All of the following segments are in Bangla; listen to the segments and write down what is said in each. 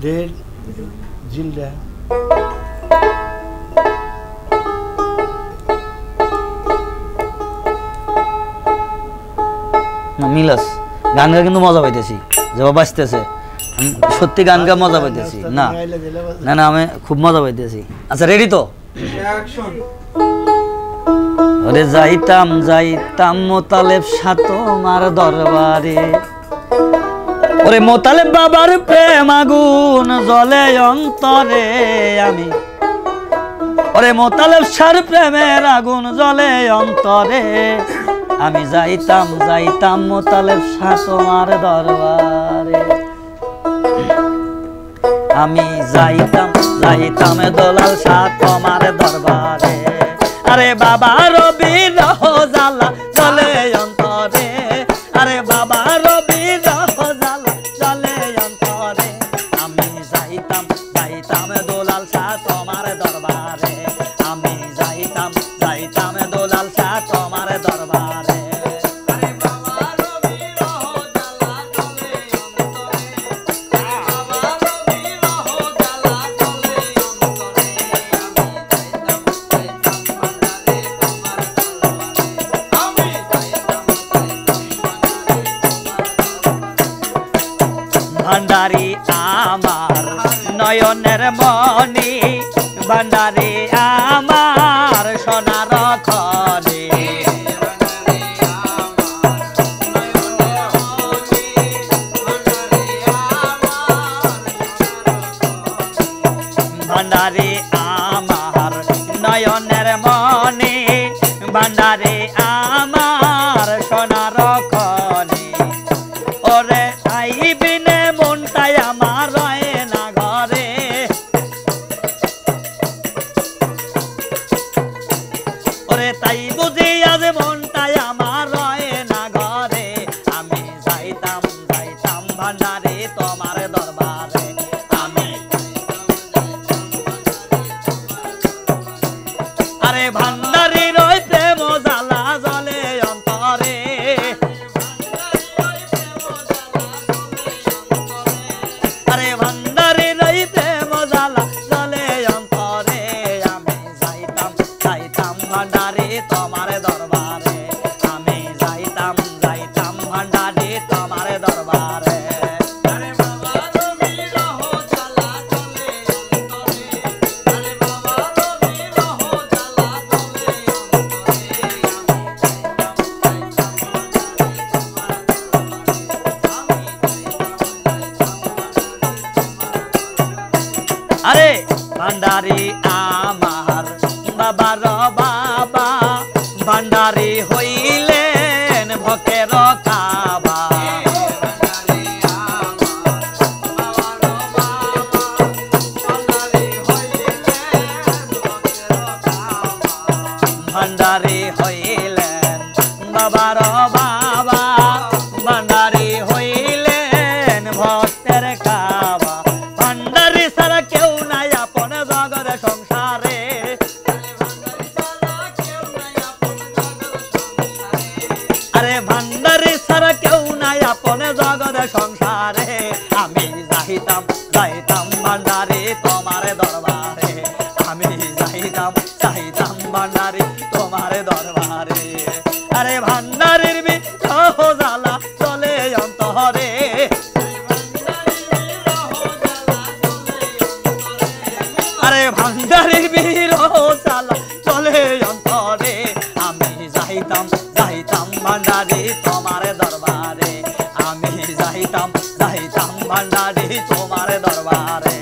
দের জিলদা মিলাস গান গা কিন্তু মজা পাইতেছি জবাব আসতেছে সত্যি গান গা মজা পাইতেছি না না না আমি খুব মজা পাইতেছি আচ্ছা রেডি তো ওরে যাইতাম যাইতাম মোতালেব সাত তোমার দরবারে ওরে মোতালেব বাবার প্রেম আগুন জ্বলে অন্তরে আমি ওরে মোতালেব সার প্রেমের আগুন জ্বলে অন্তরে আমি যাইতাম যাইতাম মোতালেব শাহ তোমার দরবারে আমি যাইতাম যাইতাম দলাল শাহ তোমার দরবারে আরে বাবার বিরহ জ্বালা জ্বলে অন্তরে আরে বাবার বিরহ জ্বালা জ্বলে অন্তরে আমি যাইতাম যাইতাম দলাল শাহ তোমার দরবারে আমি যাইতাম যাইতাম দলাল শাহ তোমার দরবারে ভান্ডারি আমার নয়নের মনি ভান্ডারি আমার সোনার খনি ভান্ডারি আমার নয়নের মনি ভান্ডারি আমার সোনার খনি ওরে আইবিনে মনটাই আমার রয় না ঘরে ওরে তাই বুঝি আজ মনটাই আমার রয় না ঘরে আমি যাইতাম যাইতাম ভান্ডারে তোমার দরবারে আমি আরে ভান্ডারি রয় প্রেম জ্বালা জ্বলে অন্তরে আরে ভান্ডারি রই প্রেম জ্বালা জ্বলে অন্তরে আমি যাইতাম যাইতাম ভান্ডারি তোমার দরবারে আমি যাইতাম যাইতাম ভান্ডারি তোমার দরবারে আরে ভান্ডারি আমার বাবার বাবা ভান্ডারি হইলেন ভকের কাবা ভান্ডারি হইলেন বাবার বাবা ভান্ডারি হইলেন ভক্তের কাবা ভান্ডারি সারা কেউ নাই আপন জগৎ সংসারে আরে ভান্ডারি সারা কেউ নাই আপন জগৎ সংসারে আমি যাইতাম যাইতাম ভান্ডারি তোমার দরবারে আমি যাইতাম যাইতাম ভান্ডারি তোমার দরবারে আরে ভান্ডারির বিরহ জ্বালা চলে অন্তরে আরে ভান্ডারির বিরহ জ্বালা চলে অন্তরে আমি যাইতাম যাইতাম ভান্ডারি তোমার দরবারে আমি যাইতাম যাইতাম ভান্ডারি তোমার দরবারে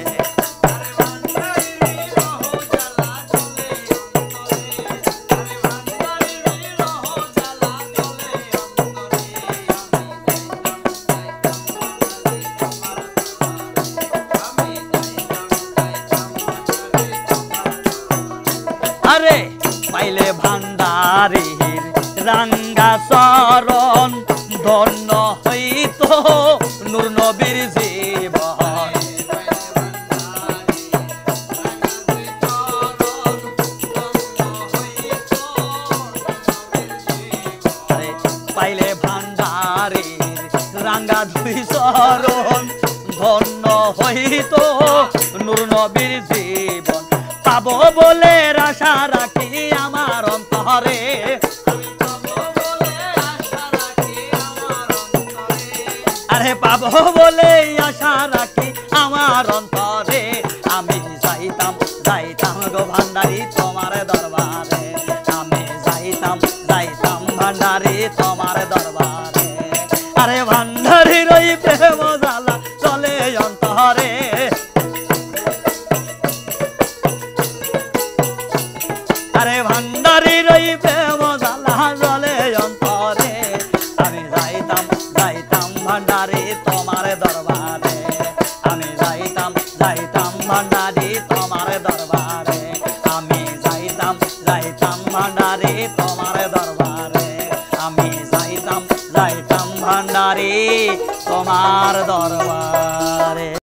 আরে পাইলে ভান্ডারির রাঙ্গা চরণ ধন্য হইত নূর নবীর জীবন পাইলে ভান্ডারির রাঙ্গা দুই চরণ ধন্য হইতো নূর নবীর জীবন পাবো বলে আশা রাখি আমার অন্তরে আরে পাবো বলে আশা রাখি আমার অন্তরে আমি যাইতাম যাইতাম গো ভান্ডারি তোমার দরবারে আমি যাইতাম যাইতাম ভান্ডারি তোমার দরবারে আরে ভান্ডারির ওই প্রেম জ্বালা চলে অন্তরে আরে ভান্ডারির ওই প্রেম জ্বালা চলে অন্তরে আমি যাইতাম যাইতাম ভান্ডারি তোমার দরবারে আমি যাইতাম যাইতাম ভান্ডারি তোমার দরবারে আমি যাইতাম যাইতাম ভান্ডারি তোমার দরবারে আমি যাইতাম যাইতাম ভান্ডারি তোমার দরবারে